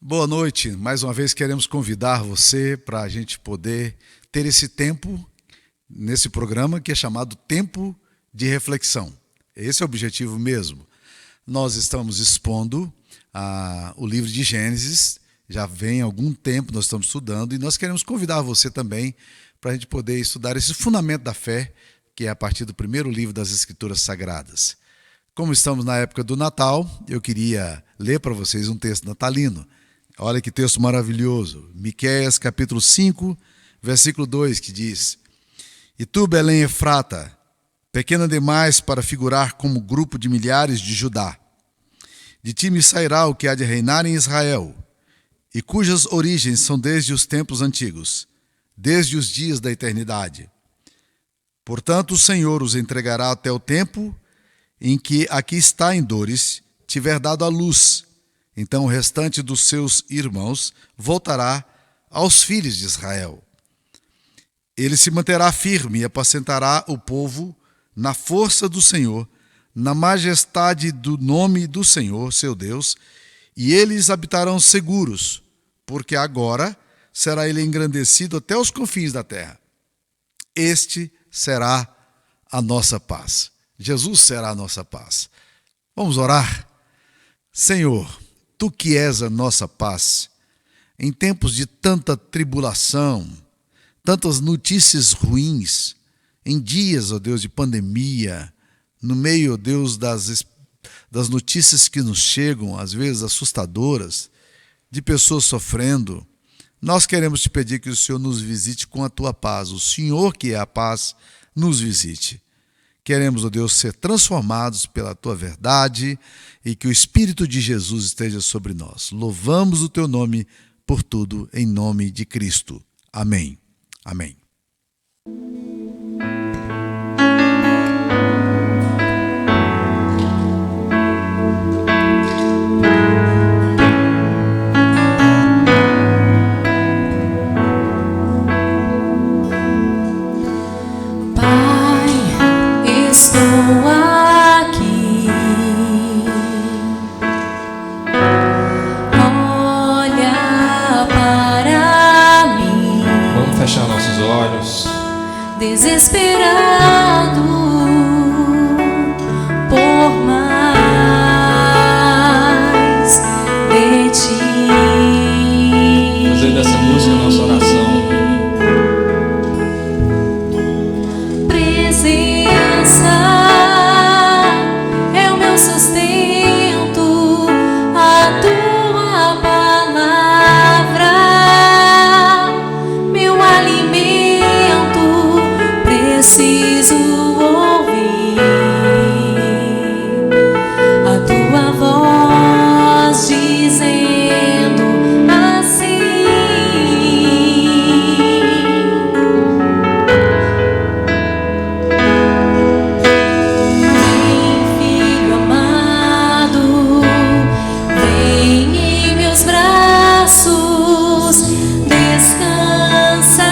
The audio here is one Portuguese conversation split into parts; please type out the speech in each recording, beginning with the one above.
Boa noite. Mais uma vez queremos convidar você para a gente poder ter esse tempo nesse programa que é chamado Tempo de Reflexão. Esse é o objetivo mesmo. Nós estamos expondo o livro de Gênesis, já vem há algum tempo nós estamos estudando e nós queremos convidar você também para a gente poder estudar esse fundamento da fé, que é a partir do primeiro livro das Escrituras Sagradas. Como estamos na época do Natal, eu queria ler para vocês um texto natalino. Olha que texto maravilhoso. Miqueias capítulo 5, versículo 2, que diz: E tu, Belém Efrata, pequena demais para figurar como grupo de milhares de Judá. De ti me sairá o que há de reinar em Israel, e cujas origens são desde os tempos antigos, desde os dias da eternidade. Portanto, o Senhor os entregará até o tempo em que aqui está em dores, tiver dado a luz. Então o restante dos seus irmãos voltará aos filhos de Israel. Ele se manterá firme e apacentará o povo na força do Senhor, na majestade do nome do Senhor, seu Deus, e eles habitarão seguros, porque agora será ele engrandecido até os confins da terra. Este será a nossa paz. Jesus será a nossa paz. Vamos orar? Senhor, Tu que és a nossa paz, em tempos de tanta tribulação, tantas notícias ruins, em dias, ó Deus, de pandemia, no meio, ó Deus, das notícias que nos chegam, às vezes assustadoras, de pessoas sofrendo, nós queremos te pedir que o Senhor nos visite com a Tua paz. O Senhor que é a paz, nos visite. Queremos, ó Deus, ser transformados pela Tua verdade e que o Espírito de Jesus esteja sobre nós. Louvamos o Teu nome por tudo, em nome de Cristo. Amém. Amém. Desesperado por mais de ti. Fazer dessa música a nossa oração. Presença é o meu sustento, a Tua palavra, meu alimento. Preciso ouvir a Tua voz dizendo assim: Vem, filho amado, vem em meus braços, descansa.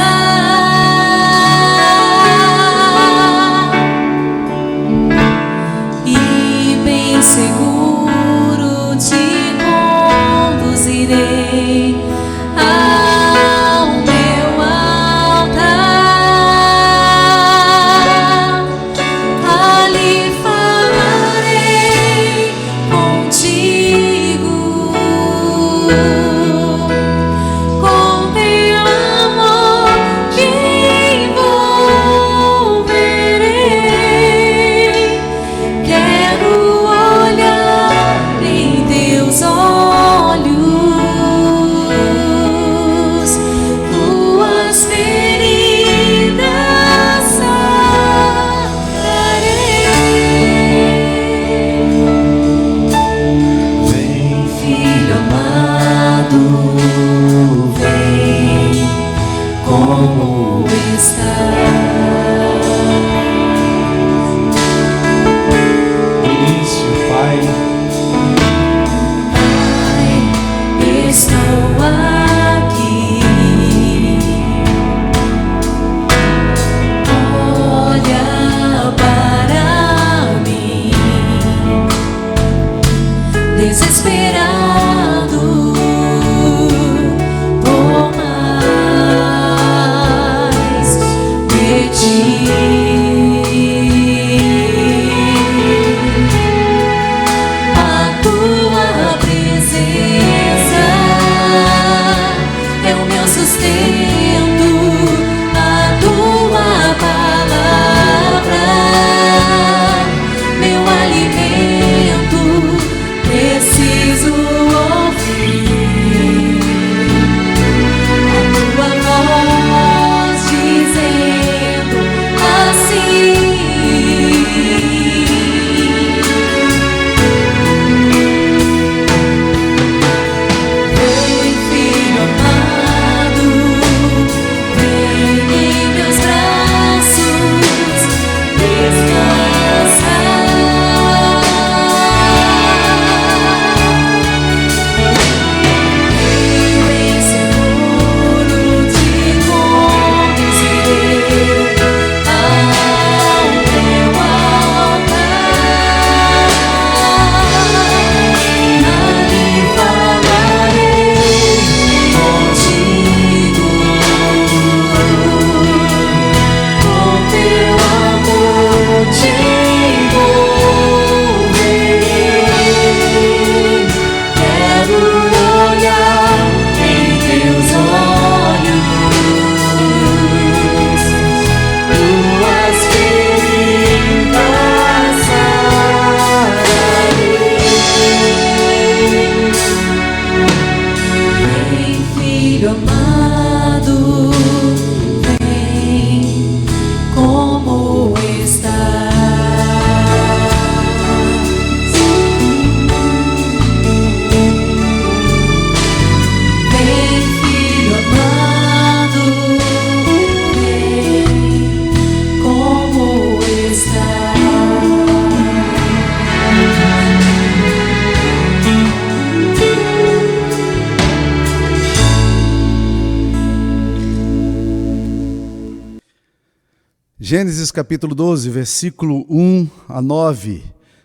Gênesis capítulo 12, versículo 1 a 9.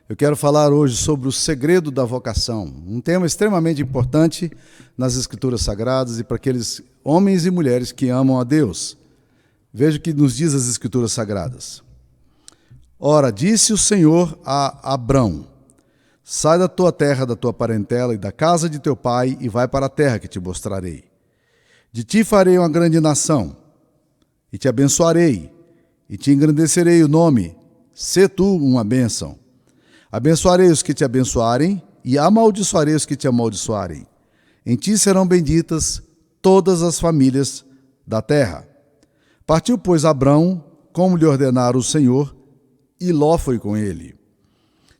Eu quero falar hoje sobre o segredo da vocação, um tema extremamente importante nas Escrituras Sagradas e para aqueles homens e mulheres que amam a Deus. Veja o que nos diz as Escrituras Sagradas. Ora, disse o Senhor a Abrão: sai da tua terra, da tua parentela e da casa de teu pai e vai para a terra que te mostrarei. De ti farei uma grande nação e te abençoarei e te engrandecerei o nome, sê tu uma bênção. Abençoarei os que te abençoarem e amaldiçoarei os que te amaldiçoarem. Em ti serão benditas todas as famílias da terra. Partiu, pois, Abrão, como lhe ordenara o Senhor, e Ló foi com ele.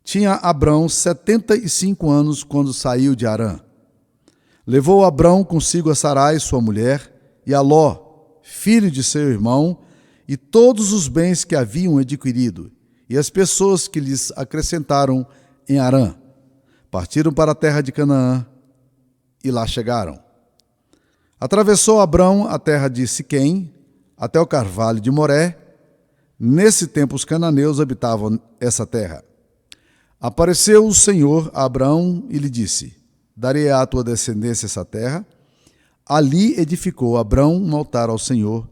Tinha Abrão 75 anos quando saiu de Harã. Levou Abrão consigo a Sarai, sua mulher, e a Ló, filho de seu irmão, e todos os bens que haviam adquirido, e as pessoas que lhes acrescentaram em Harã. Partiram para a terra de Canaã, e lá chegaram. Atravessou Abrão a terra de Siquém, até o carvalho de Moré. Nesse tempo os cananeus habitavam essa terra. Apareceu o Senhor a Abrão e lhe disse: darei à tua descendência essa terra. Ali edificou Abrão um altar ao Senhor,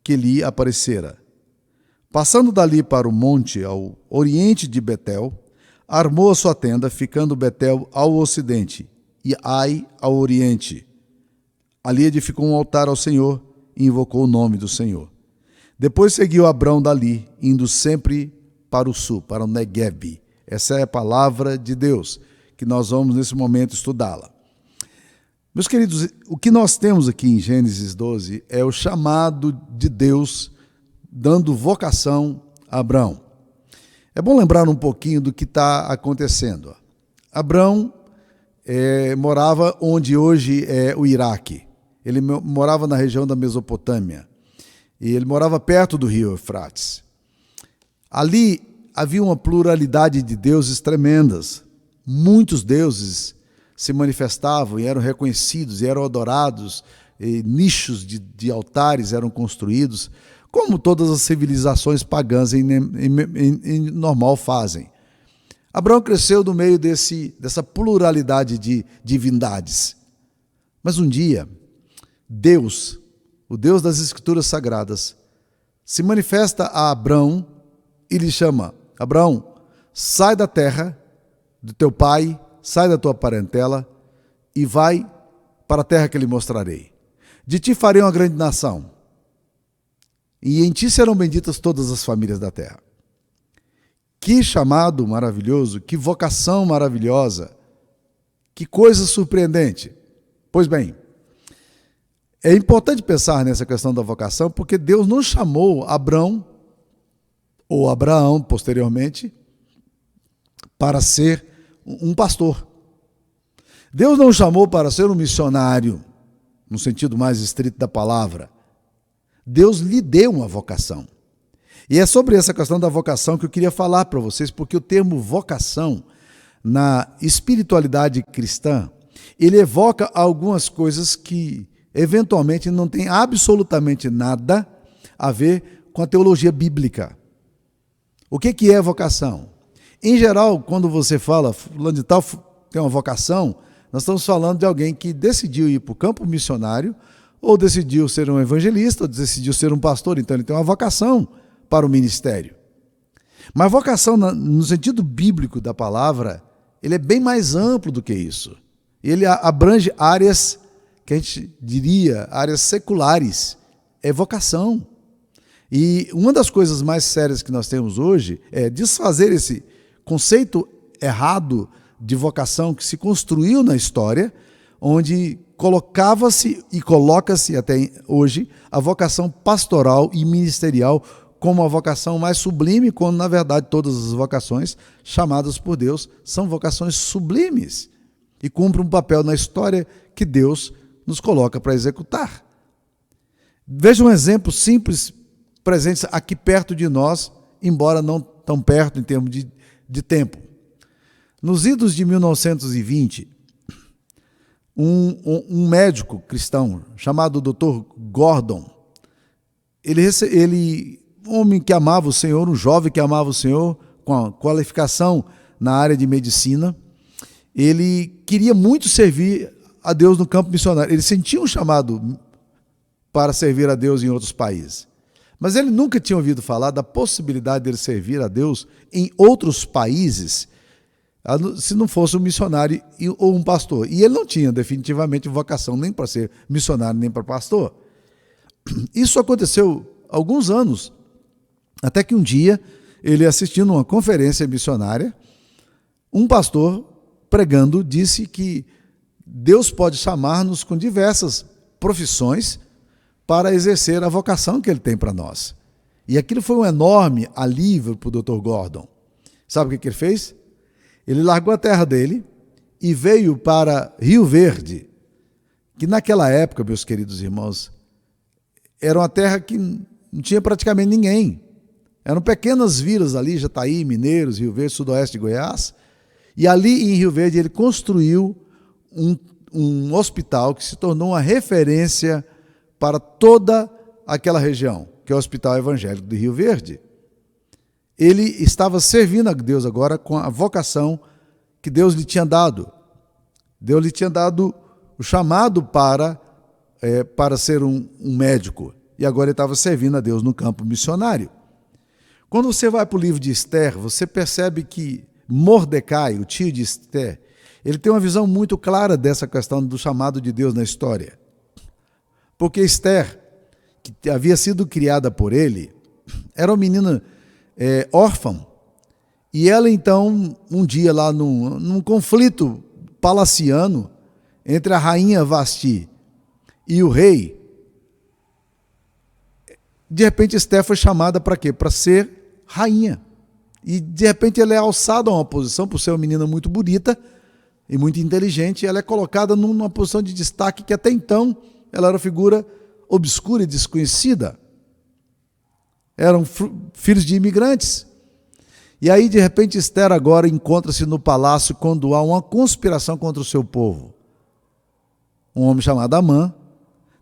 que lhe aparecera. Passando dali para o monte ao oriente de Betel, armou a sua tenda, ficando Betel ao ocidente e Ai ao oriente. Ali edificou um altar ao Senhor e invocou o nome do Senhor. Depois seguiu Abrão dali, indo sempre para o sul, para o Negueb. Essa é a palavra de Deus, que nós vamos nesse momento estudá-la. Meus queridos, o que nós temos aqui em Gênesis 12 é o chamado de Deus dando vocação a Abrão. É bom lembrar um pouquinho do que está acontecendo. Abrão morava onde hoje é o Iraque. Ele morava na região da Mesopotâmia. E ele morava perto do rio Eufrates. Ali havia uma pluralidade de deuses tremendas. Muitos deuses se manifestavam e eram reconhecidos e eram adorados, e nichos de altares eram construídos, como todas as civilizações pagãs em normal fazem. Abraão cresceu no meio dessa pluralidade de divindades. Mas um dia, Deus, o Deus das Escrituras Sagradas, se manifesta a Abraão e lhe chama: Abraão, sai da terra do teu pai, sai da tua parentela e vai para a terra que lhe mostrarei. De ti farei uma grande nação, e em ti serão benditas todas as famílias da terra. Que chamado maravilhoso, que vocação maravilhosa, que coisa surpreendente. Pois bem, é importante pensar nessa questão da vocação, porque Deus não chamou Abrão, ou Abraão posteriormente, para ser um pastor. Deus não chamou para ser um missionário, no sentido mais estrito da palavra. Deus lhe deu uma vocação. E é sobre essa questão da vocação que eu queria falar para vocês, porque o termo vocação, na espiritualidade cristã, ele evoca algumas coisas que, eventualmente, não tem absolutamente nada a ver com a teologia bíblica. O que é vocação? Em geral, quando você fala, fulano de tal tem uma vocação, nós estamos falando de alguém que decidiu ir para o campo missionário, ou decidiu ser um evangelista, ou decidiu ser um pastor, então ele tem uma vocação para o ministério. Mas vocação, no sentido bíblico da palavra, ele é bem mais amplo do que isso. Ele abrange áreas que a gente diria, áreas seculares, é vocação. E uma das coisas mais sérias que nós temos hoje é desfazer esse conceito errado de vocação que se construiu na história, onde colocava-se e coloca-se até hoje a vocação pastoral e ministerial como a vocação mais sublime, quando na verdade todas as vocações chamadas por Deus são vocações sublimes e cumprem um papel na história que Deus nos coloca para executar. Veja um exemplo simples presente aqui perto de nós, embora não tão perto em termos de tempo. Nos idos de 1920, um médico cristão chamado Dr. Gordon, um homem que amava o Senhor, um jovem que amava o Senhor, com a qualificação na área de medicina, ele queria muito servir a Deus no campo missionário. Ele sentia um chamado para servir a Deus em outros países. Mas ele nunca tinha ouvido falar da possibilidade de ele servir a Deus em outros países, se não fosse um missionário ou um pastor. E ele não tinha definitivamente vocação nem para ser missionário, nem para pastor. Isso aconteceu há alguns anos, até que um dia, ele assistindo uma conferência missionária, um pastor pregando disse que Deus pode chamar-nos com diversas profissões para exercer a vocação que ele tem para nós. E aquilo foi um enorme alívio para o Dr. Gordon. Sabe o que ele fez? Ele largou a terra dele e veio para Rio Verde, que naquela época, meus queridos irmãos, era uma terra que não tinha praticamente ninguém. Eram pequenas vilas ali, Jataí, Mineiros, Rio Verde, sudoeste de Goiás. E ali em Rio Verde ele construiu um hospital que se tornou uma referência para toda aquela região, que é o Hospital Evangélico de Rio Verde. Ele estava servindo a Deus agora com a vocação que Deus lhe tinha dado. Deus lhe tinha dado o chamado para ser um médico. E agora ele estava servindo a Deus no campo missionário. Quando você vai para o livro de Esther, você percebe que Mordecai, o tio de Esther, ele tem uma visão muito clara dessa questão do chamado de Deus na história. Porque Esther, que havia sido criada por ele, era uma menina órfã. E ela então, um dia lá num conflito palaciano entre a rainha Vasti e o rei, de repente Esther foi chamada para quê? Para ser rainha. E de repente ela é alçada a uma posição, por ser uma menina muito bonita e muito inteligente, ela é colocada numa posição de destaque que até então ela era uma figura obscura e desconhecida. Eram filhos de imigrantes. E aí, de repente, Esther agora encontra-se no palácio quando há uma conspiração contra o seu povo. Um homem chamado Amã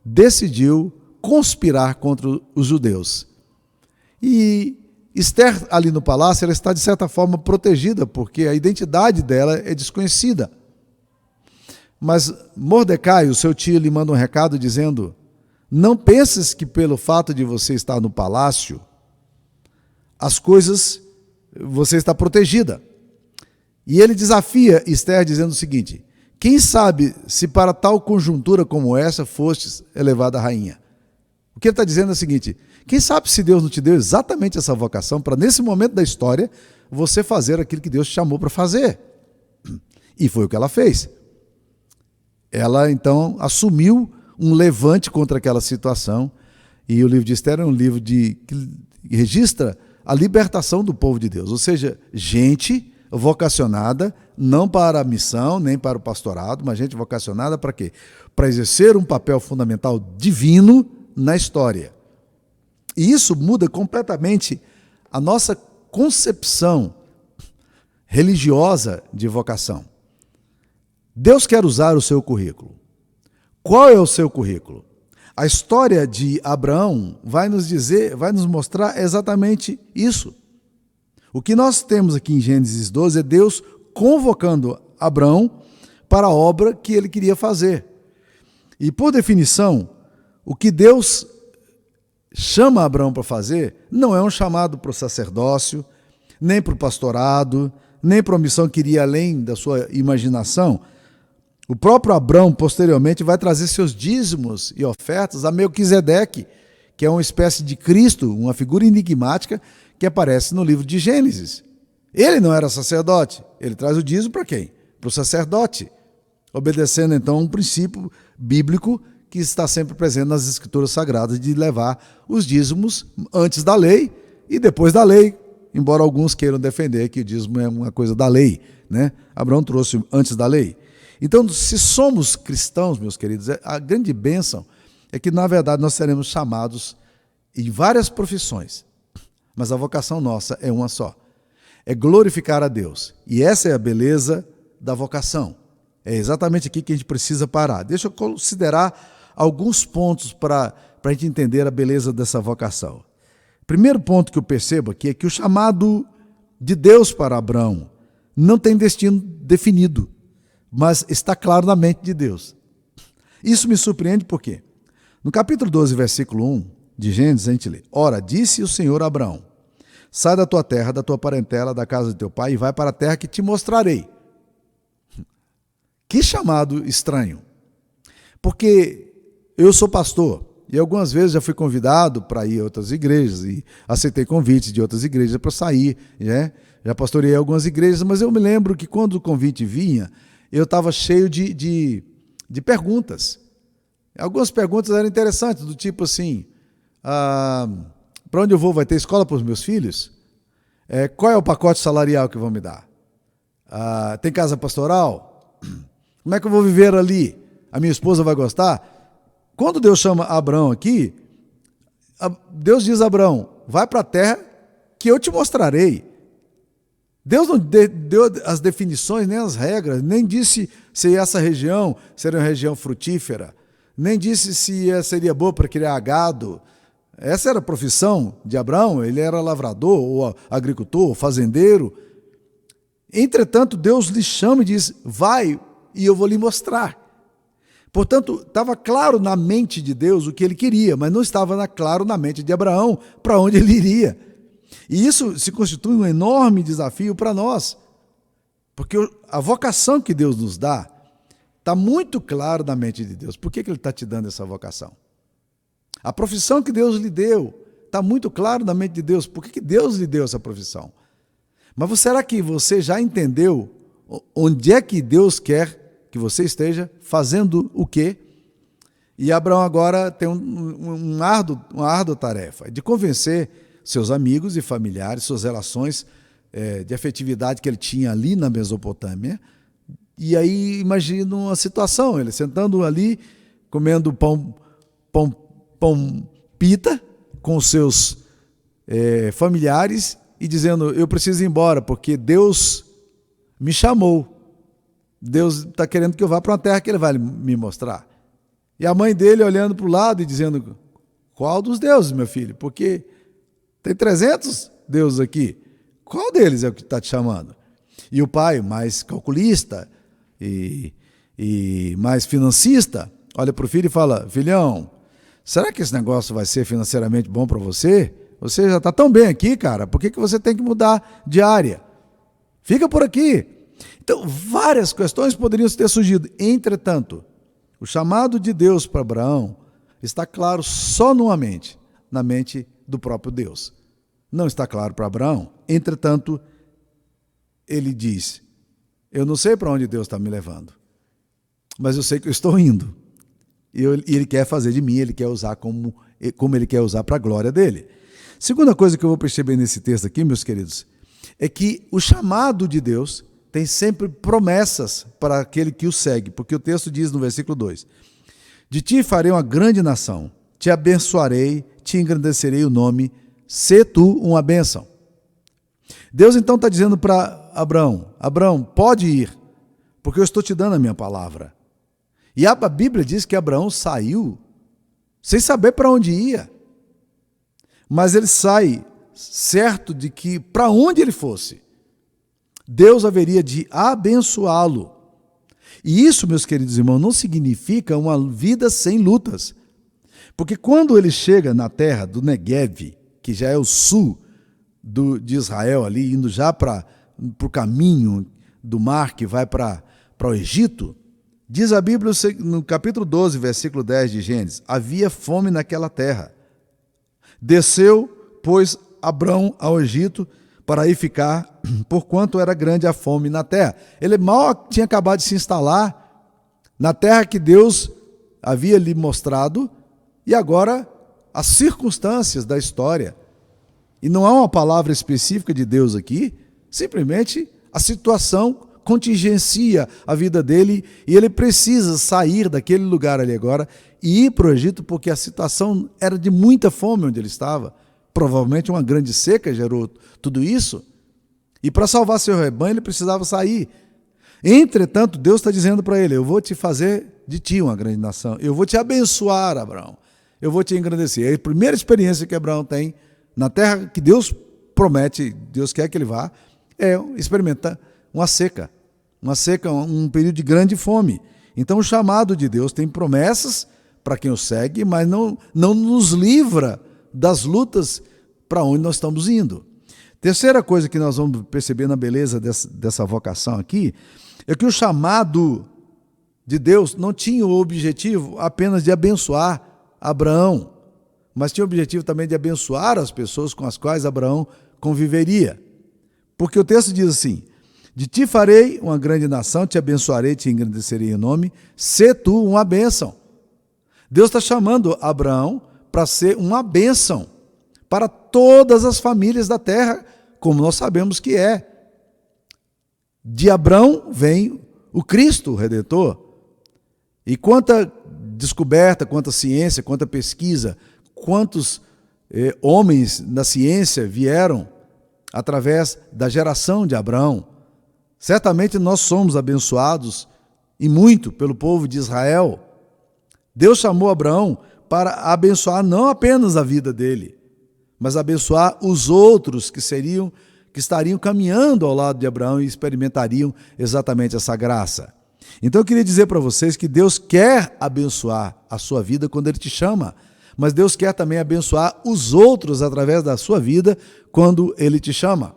decidiu conspirar contra os judeus. E Esther, ali no palácio, ela está, de certa forma, protegida, porque a identidade dela é desconhecida. Mas Mordecai, o seu tio, lhe manda um recado dizendo: não penses que pelo fato de você estar no palácio, as coisas, você está protegida. E ele desafia Esther dizendo o seguinte: quem sabe se para tal conjuntura como essa fostes elevada a rainha? O que ele está dizendo é o seguinte: quem sabe se Deus não te deu exatamente essa vocação para, nesse momento da história, você fazer aquilo que Deus te chamou para fazer. E foi o que ela fez. Ela, então, assumiu um levante contra aquela situação, e o livro de Esther é um livro que registra a libertação do povo de Deus, ou seja, gente vocacionada, não para a missão, nem para o pastorado, mas gente vocacionada para quê? Para exercer um papel fundamental divino na história. E isso muda completamente a nossa concepção religiosa de vocação. Deus quer usar o seu currículo. Qual é o seu currículo? A história de Abraão vai nos mostrar exatamente isso. O que nós temos aqui em Gênesis 12 é Deus convocando Abraão para a obra que ele queria fazer. E, por definição, o que Deus chama Abraão para fazer não é um chamado para o sacerdócio, nem para o pastorado, nem para uma missão que iria além da sua imaginação. O próprio Abraão, posteriormente, vai trazer seus dízimos e ofertas a Melquisedeque, que é uma espécie de Cristo, uma figura enigmática que aparece no livro de Gênesis. Ele não era sacerdote, ele traz o dízimo para quem? Para o sacerdote, obedecendo então um princípio bíblico que está sempre presente nas Escrituras Sagradas de levar os dízimos antes da lei e depois da lei, embora alguns queiram defender que o dízimo é uma coisa da lei, né? Abraão trouxe antes da lei. Então, se somos cristãos, meus queridos, a grande bênção é que, na verdade, nós seremos chamados em várias profissões, mas a vocação nossa é uma só, é glorificar a Deus. E essa é a beleza da vocação. É exatamente aqui que a gente precisa parar. Deixa eu considerar alguns pontos para a gente entender a beleza dessa vocação. Primeiro ponto que eu percebo aqui é que o chamado de Deus para Abraão não tem destino definido, mas está claro na mente de Deus. Isso me surpreende porque, no capítulo 12, versículo 1 de Gênesis, a gente lê: Ora, disse o Senhor a Abraão, sai da tua terra, da tua parentela, da casa de teu pai, e vai para a terra que te mostrarei. Que chamado estranho. Porque eu sou pastor, e algumas vezes já fui convidado para ir a outras igrejas, e aceitei convites de outras igrejas para sair, né? Já pastoreei algumas igrejas, mas eu me lembro que quando o convite vinha, eu estava cheio de perguntas. Algumas perguntas eram interessantes, do tipo assim, para onde eu vou, vai ter escola para os meus filhos? Qual é o pacote salarial que vão me dar? Tem casa pastoral? Como é que eu vou viver ali? A minha esposa vai gostar? Quando Deus chama Abraão aqui, Deus diz a Abraão, vai para a terra que eu te mostrarei. Deus não deu as definições, nem as regras, nem disse se essa região seria uma região frutífera, nem disse se seria boa para criar gado. Essa era a profissão de Abraão, ele era lavrador, ou agricultor, ou fazendeiro. Entretanto, Deus lhe chama e diz, vai e eu vou lhe mostrar. Portanto, estava claro na mente de Deus o que ele queria, mas não estava claro na mente de Abraão para onde ele iria. E isso se constitui um enorme desafio para nós, porque a vocação que Deus nos dá está muito claro na mente de Deus. Por que Ele está te dando essa vocação? A profissão que Deus lhe deu está muito claro na mente de Deus. Por que Deus lhe deu essa profissão? Mas será que você já entendeu onde é que Deus quer que você esteja fazendo o quê? E Abraão agora tem uma árdua tarefa de convencer seus amigos e familiares, suas relações de afetividade que ele tinha ali na Mesopotâmia. E aí imagina uma situação, ele sentando ali, comendo pão pita com seus familiares e dizendo, eu preciso ir embora, porque Deus me chamou. Deus está querendo que eu vá para uma terra que Ele vai me mostrar. E a mãe dele olhando para o lado e dizendo, qual dos deuses, meu filho? Porque tem 300 deuses aqui. Qual deles é o que está te chamando? E o pai, mais calculista e mais financista, olha para o filho e fala, filhão, será que esse negócio vai ser financeiramente bom para você? Você já está tão bem aqui, cara, por que você tem que mudar de área? Fica por aqui. Então, várias questões poderiam ter surgido. Entretanto, o chamado de Deus para Abraão está claro só numa mente, na mente do próprio Deus. Não está claro para Abraão. Entretanto, ele diz, eu não sei para onde Deus está me levando, mas eu sei que eu estou indo. E Ele quer fazer de mim, Ele quer usar como Ele quer usar para a glória dEle. Segunda coisa que eu vou perceber nesse texto aqui, meus queridos, é que o chamado de Deus tem sempre promessas para aquele que o segue, porque o texto diz no versículo 2, de ti farei uma grande nação, te abençoarei, te engrandecerei o nome, sê tu uma bênção. Deus então está dizendo para Abraão: Abraão, pode ir, porque eu estou te dando a minha palavra. E a Bíblia diz que Abraão saiu sem saber para onde ia. Mas ele sai certo de que para onde ele fosse, Deus haveria de abençoá-lo. E isso, meus queridos irmãos, não significa uma vida sem lutas. Porque quando ele chega na terra do Neguev, que já é o sul de Israel, ali, indo já para o caminho do mar que vai para o Egito, diz a Bíblia no capítulo 12, versículo 10 de Gênesis: havia fome naquela terra. Desceu, pois, Abrão ao Egito para aí ficar, porquanto era grande a fome na terra. Ele mal tinha acabado de se instalar na terra que Deus havia lhe mostrado, e agora as circunstâncias da história. E não há uma palavra específica de Deus aqui, simplesmente a situação contingencia a vida dele e ele precisa sair daquele lugar ali agora e ir para o Egito, porque a situação era de muita fome onde ele estava. Provavelmente uma grande seca gerou tudo isso. E para salvar seu rebanho ele precisava sair. Entretanto, Deus está dizendo para ele: eu vou te fazer de ti uma grande nação. Eu vou te abençoar, Abraão. Eu vou te engrandecer. É a primeira experiência que Abraão tem na terra que Deus promete, Deus quer que ele vá, é experimentar uma seca, um período de grande fome. Então o chamado de Deus tem promessas para quem o segue, mas não nos livra das lutas para onde nós estamos indo. Terceira coisa que nós vamos perceber na beleza dessa vocação aqui, é que o chamado de Deus não tinha o objetivo apenas de abençoar Abraão, mas tinha o objetivo também de abençoar as pessoas com as quais Abraão conviveria. Porque o texto diz assim: de ti farei uma grande nação, te abençoarei, te engrandecerei em nome, sê tu uma bênção. Deus está chamando Abraão para ser uma bênção para todas as famílias da terra, como nós sabemos que é. De Abraão vem o Cristo, o Redentor. E quanta descoberta, quanta ciência, quanta pesquisa, quantos homens na ciência vieram através da geração de Abraão. Certamente nós somos abençoados, e muito, pelo povo de Israel. Deus chamou Abraão para abençoar não apenas a vida dele, mas abençoar os outros que estariam caminhando ao lado de Abraão e experimentariam exatamente essa graça. Então eu queria dizer para vocês que Deus quer abençoar a sua vida quando Ele te chama, mas Deus quer também abençoar os outros através da sua vida quando Ele te chama.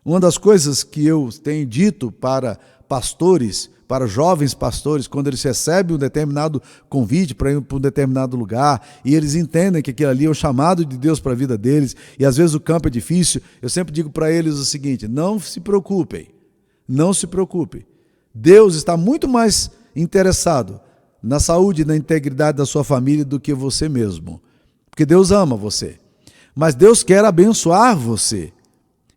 Uma das coisas que eu tenho dito para pastores, para jovens pastores, quando eles recebem um determinado convite para ir para um determinado lugar e eles entendem que aquilo ali é um chamado de Deus para a vida deles e às vezes o campo é difícil, eu sempre digo para eles o seguinte: não se preocupem, não se preocupem. Deus está muito mais interessado na saúde e na integridade da sua família do que você mesmo, porque Deus ama você, mas Deus quer abençoar você.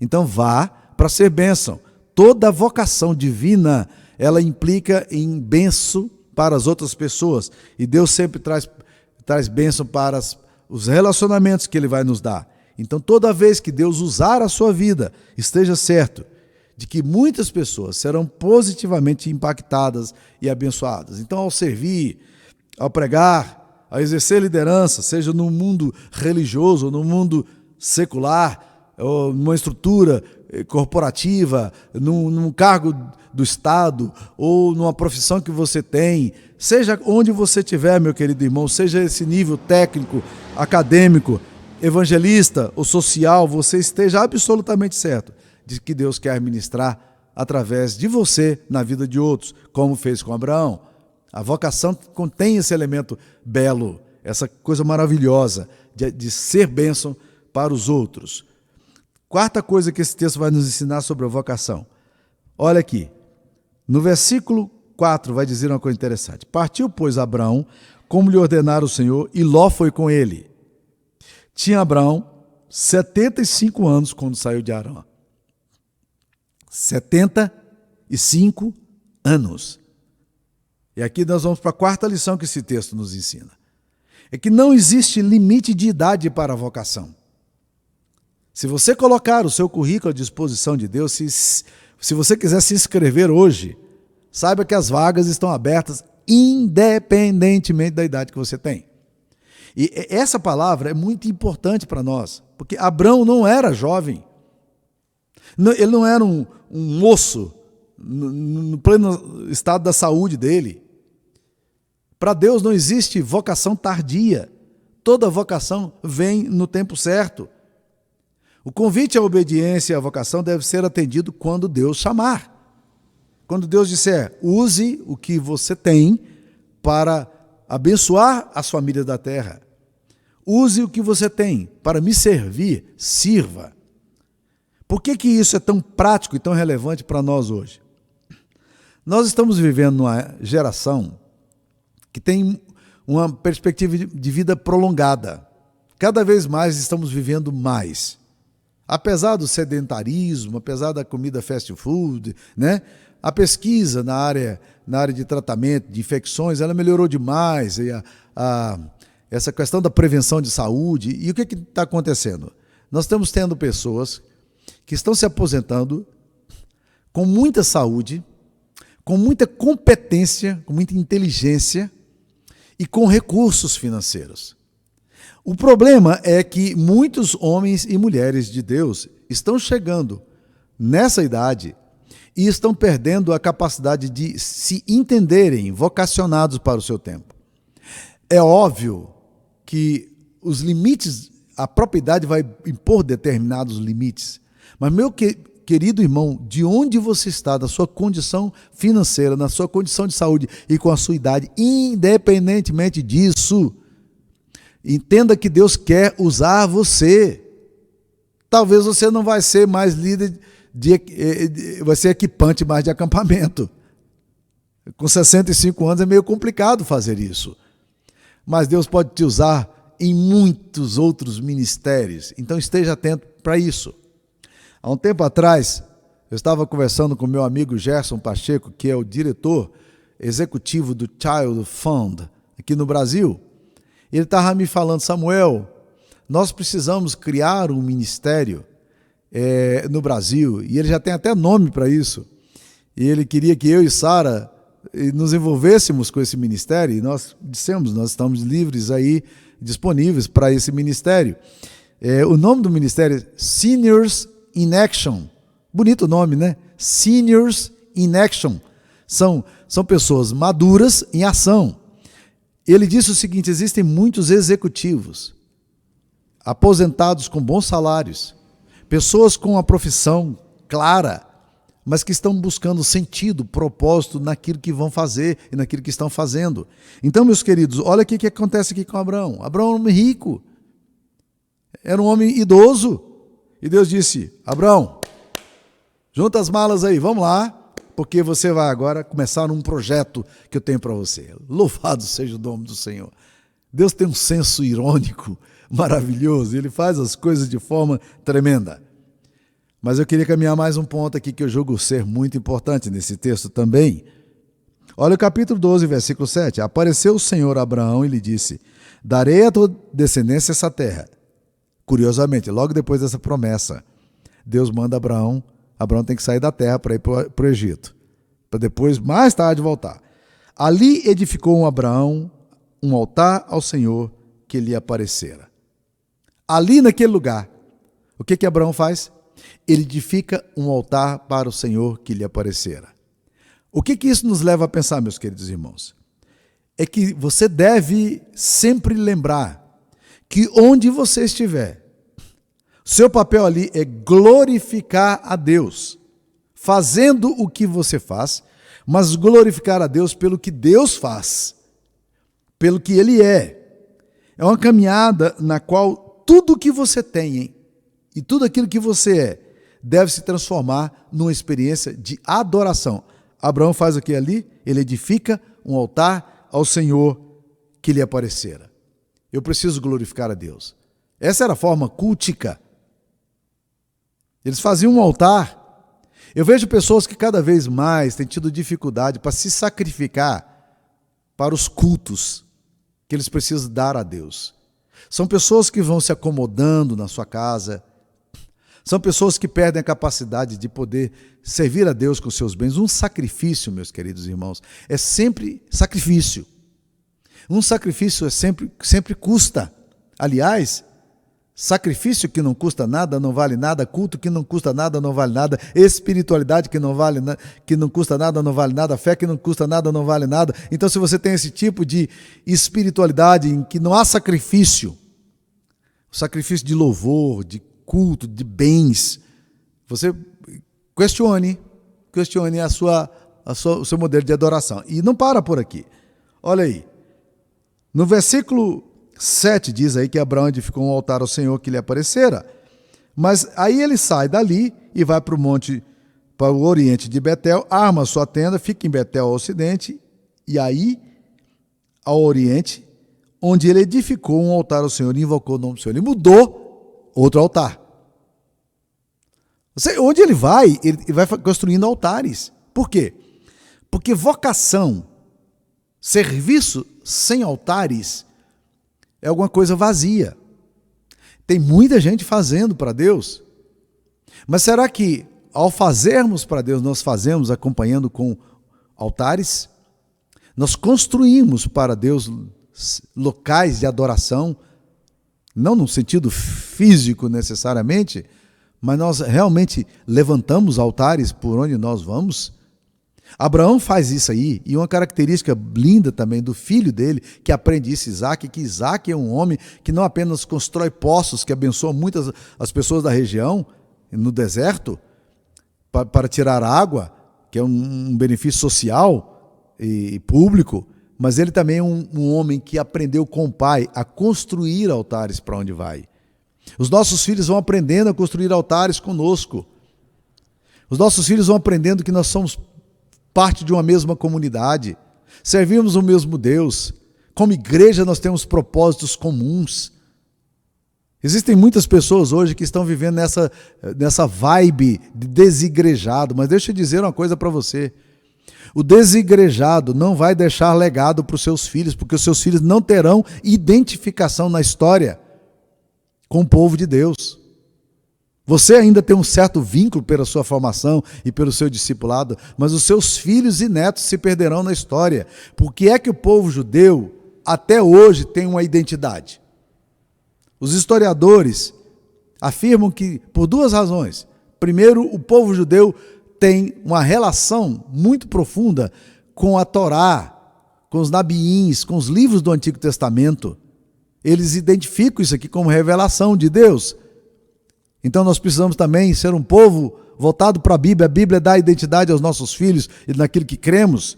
Então vá para ser bênção. Toda vocação divina, ela implica em bênção para as outras pessoas. E Deus sempre traz bênção para os relacionamentos que Ele vai nos dar. Então toda vez que Deus usar a sua vida, esteja certo de que muitas pessoas serão positivamente impactadas e abençoadas. Então ao servir, ao pregar, ao exercer liderança, seja no mundo religioso ou no mundo secular, ou numa estrutura corporativa, num cargo do Estado, ou numa profissão que você tem, seja onde você estiver, meu querido irmão, seja esse nível técnico, acadêmico, evangelista ou social, você esteja absolutamente certo de que Deus quer ministrar através de você na vida de outros, como fez com Abraão. A vocação contém esse elemento belo, essa coisa maravilhosa de ser bênção para os outros. Quarta coisa que esse texto vai nos ensinar sobre a vocação. Olha aqui, no versículo 4 vai dizer uma coisa interessante. Partiu, pois, Abraão, como lhe ordenara o Senhor, e Ló foi com ele. Tinha Abraão 75 anos quando saiu de Harã. 75 anos. E aqui nós vamos para a quarta lição que esse texto nos ensina. É que não existe limite de idade para a vocação. Se você colocar o seu currículo à disposição de Deus, se você quiser se inscrever hoje, saiba que as vagas estão abertas independentemente da idade que você tem. E essa palavra é muito importante para nós, porque Abrão não era jovem, ele não era um moço no pleno estado da saúde dele. Para Deus não existe vocação tardia, toda vocação vem no tempo certo. O convite à obediência e à vocação deve ser atendido quando Deus chamar. Quando Deus disser, use o que você tem para abençoar as famílias da terra. Use o que você tem para me servir, sirva. Por que isso é tão prático e tão relevante para nós hoje? Nós estamos vivendo numa geração que tem uma perspectiva de vida prolongada. Cada vez mais estamos vivendo mais. Apesar do sedentarismo, apesar da comida fast food, né? A pesquisa na área de tratamento de infecções, ela melhorou demais. E essa questão da prevenção de saúde. E o que está acontecendo? Nós estamos tendo pessoas que estão se aposentando com muita saúde, com muita competência, com muita inteligência e com recursos financeiros. O problema é que muitos homens e mulheres de Deus estão chegando nessa idade e estão perdendo a capacidade de se entenderem vocacionados para o seu tempo. É óbvio que os limites, a própria idade vai impor determinados limites, mas meu querido irmão, de onde você está, da sua condição financeira, na sua condição de saúde e com a sua idade, independentemente disso, entenda que Deus quer usar você. Talvez você não vai ser mais líder, vai ser equipante mais de acampamento. Com 65 anos é meio complicado fazer isso. Mas Deus pode te usar em muitos outros ministérios. Então esteja atento para isso. Há um tempo atrás, eu estava conversando com meu amigo Gerson Pacheco, que é o diretor executivo do Child Fund aqui no Brasil. Ele estava me falando, Samuel, nós precisamos criar um ministério no Brasil, e ele já tem até nome para isso. E ele queria que eu e Sara nos envolvêssemos com esse ministério, e nós dissemos, nós estamos livres aí, disponíveis para esse ministério. O nome do ministério é Seniors in Action. Bonito nome, né? Seniors in Action. São pessoas maduras em ação. Ele disse o seguinte, existem muitos executivos, aposentados com bons salários, pessoas com a profissão clara, mas que estão buscando sentido, propósito naquilo que vão fazer e naquilo que estão fazendo. Então, meus queridos, olha o que acontece aqui com Abraão. Abraão era um homem rico, era um homem idoso, e Deus disse, Abraão, junta as malas aí, vamos lá, porque você vai agora começar um projeto que eu tenho para você. Louvado seja o nome do Senhor. Deus tem um senso irônico maravilhoso, ele faz as coisas de forma tremenda. Mas eu queria caminhar mais um ponto aqui que eu julgo ser muito importante nesse texto também. Olha o capítulo 12, versículo 7. Apareceu o Senhor a Abraão e lhe disse, darei a tua descendência essa terra. Curiosamente, logo depois dessa promessa, Deus manda Abraão tem que sair da terra para ir para o Egito, para depois, mais tarde, voltar. Ali edificou Abraão um altar ao Senhor que lhe aparecera. Ali naquele lugar, o que Abraão faz? Ele edifica um altar para o Senhor que lhe aparecera. O que isso nos leva a pensar, meus queridos irmãos? É que você deve sempre lembrar que onde você estiver, seu papel ali é glorificar a Deus, fazendo o que você faz, mas glorificar a Deus pelo que Deus faz, pelo que Ele é. É uma caminhada na qual tudo o que você tem e tudo aquilo que você é deve se transformar numa experiência de adoração. Abraão faz o que ali? Ele edifica um altar ao Senhor que lhe aparecera. Eu preciso glorificar a Deus. Essa era a forma cultica. Eles faziam um altar. Eu vejo pessoas que cada vez mais têm tido dificuldade para se sacrificar para os cultos que eles precisam dar a Deus. São pessoas que vão se acomodando na sua casa, São pessoas que perdem a capacidade de poder servir a Deus com seus bens. Um sacrifício, meus queridos irmãos, é sempre sacrifício. Um sacrifício sempre custa. Aliás, sacrifício que não custa nada não vale nada, culto que não custa nada não vale nada, espiritualidade que não custa nada não vale nada, fé que não custa nada não vale nada. Então, se você tem esse tipo de espiritualidade em que não há sacrifício, sacrifício de louvor, de culto, de bens, você questione o seu modelo de adoração. E não para por aqui. Olha aí. No versículo 7 diz aí que Abraão edificou um altar ao Senhor que lhe aparecera. Mas aí ele sai dali e vai para o oriente de Betel, arma sua tenda, fica em Betel ao ocidente, e aí, ao oriente, onde ele edificou um altar ao Senhor e invocou o nome do Senhor. Ele mudou outro altar. Onde ele vai construindo altares. Por quê? Porque vocação, serviço sem altares, é alguma coisa vazia. Tem muita gente fazendo para Deus. Mas será que, ao fazermos para Deus, nós fazemos acompanhando com altares? Nós construímos para Deus locais de adoração, não no sentido físico necessariamente, mas nós realmente levantamos altares por onde nós vamos? Abraão faz isso aí, e uma característica linda também do filho dele, que aprende isso, Isaac, que Isaac é um homem que não apenas constrói poços, que abençoa muitas as pessoas da região, no deserto, para tirar água, que é um benefício social e público, mas ele também é um homem que aprendeu com o pai a construir altares para onde vai. Os nossos filhos vão aprendendo a construir altares conosco. Os nossos filhos vão aprendendo que nós somos parte de uma mesma comunidade, servimos o mesmo Deus. Como igreja nós temos propósitos comuns. Existem muitas pessoas hoje que estão vivendo nessa vibe de desigrejado, mas deixa eu dizer uma coisa para você. O desigrejado não vai deixar legado para os seus filhos, porque os seus filhos não terão identificação na história com o povo de Deus. Você ainda tem um certo vínculo pela sua formação e pelo seu discipulado, mas os seus filhos e netos se perderão na história. Por que é que o povo judeu até hoje tem uma identidade? Os historiadores afirmam que por duas razões. Primeiro, o povo judeu tem uma relação muito profunda com a Torá, com os nabiins, com os livros do Antigo Testamento. Eles identificam isso aqui como revelação de Deus. Então nós precisamos também ser um povo voltado para a Bíblia. A Bíblia dá identidade aos nossos filhos e naquilo que cremos.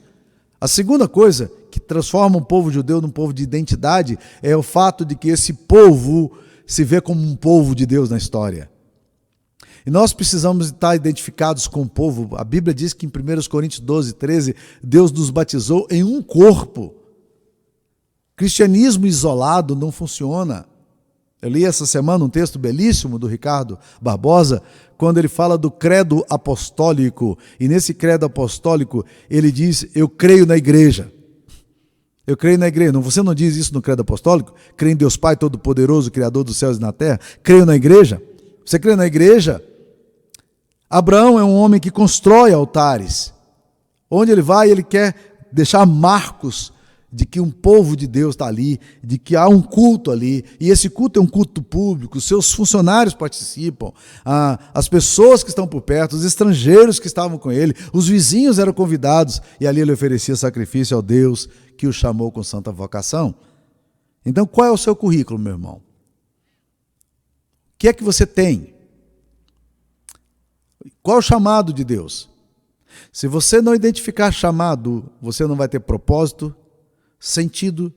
A segunda coisa que transforma um povo judeu num povo de identidade é o fato de que esse povo se vê como um povo de Deus na história. E nós precisamos estar identificados com o povo. A Bíblia diz que em 1 Coríntios 12, 13, Deus nos batizou em um corpo. Cristianismo isolado não funciona. Eu li essa semana um texto belíssimo do Ricardo Barbosa, quando ele fala do credo apostólico. E nesse credo apostólico, ele diz, eu creio na igreja. Eu creio na igreja. Você não diz isso no credo apostólico? Creio em Deus Pai Todo-Poderoso, Criador dos céus e da terra. Creio na igreja. Você crê na igreja? Abraão é um homem que constrói altares. Onde ele vai, ele quer deixar marcos de que um povo de Deus está ali, de que há um culto ali, e esse culto é um culto público, os seus funcionários participam, as pessoas que estão por perto, os estrangeiros que estavam com ele, os vizinhos eram convidados, e ali ele oferecia sacrifício ao Deus que o chamou com santa vocação. Então, qual é o seu currículo, meu irmão? O que é que você tem? Qual é o chamado de Deus? Se você não identificar chamado, você não vai ter propósito, sentido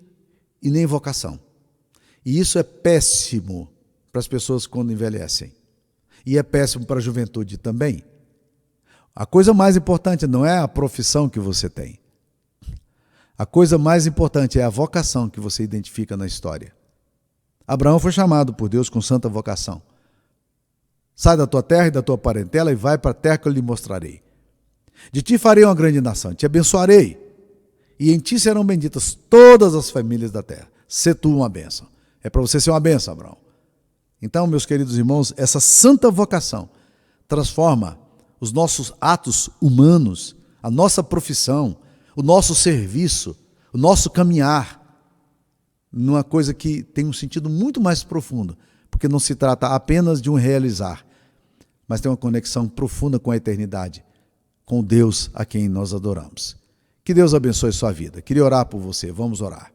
e nem vocação. E isso é péssimo para as pessoas quando envelhecem. E é péssimo para a juventude também. A coisa mais importante não é a profissão que você tem. A coisa mais importante é a vocação que você identifica na história. Abraão foi chamado por Deus com santa vocação. Sai da tua terra e da tua parentela e vai para a terra que eu lhe mostrarei. De ti farei uma grande nação, te abençoarei. E em ti serão benditas todas as famílias da terra. Sê tu uma bênção. É para você ser uma bênção, Abraão. Então, meus queridos irmãos, essa santa vocação transforma os nossos atos humanos, a nossa profissão, o nosso serviço, o nosso caminhar, numa coisa que tem um sentido muito mais profundo, porque não se trata apenas de um realizar, mas tem uma conexão profunda com a eternidade, com o Deus a quem nós adoramos. Que Deus abençoe sua vida. Queria orar por você, vamos orar.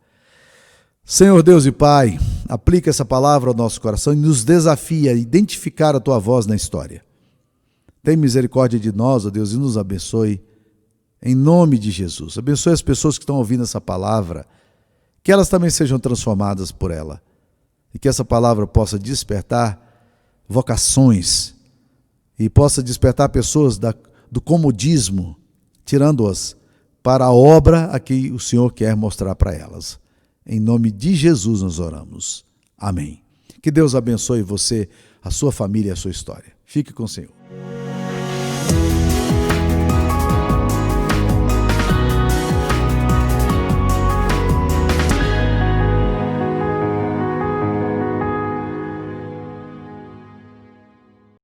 Senhor Deus e Pai, aplica essa palavra ao nosso coração e nos desafia a identificar a Tua voz na história. Tem misericórdia de nós, ó Deus, e nos abençoe, em nome de Jesus. Abençoe as pessoas que estão ouvindo essa palavra, que elas também sejam transformadas por ela, e que essa palavra possa despertar vocações, e possa despertar pessoas do comodismo, tirando-as para a obra a que o Senhor quer mostrar para elas. Em nome de Jesus nós oramos. Amém. Que Deus abençoe você, a sua família e a sua história. Fique com o Senhor.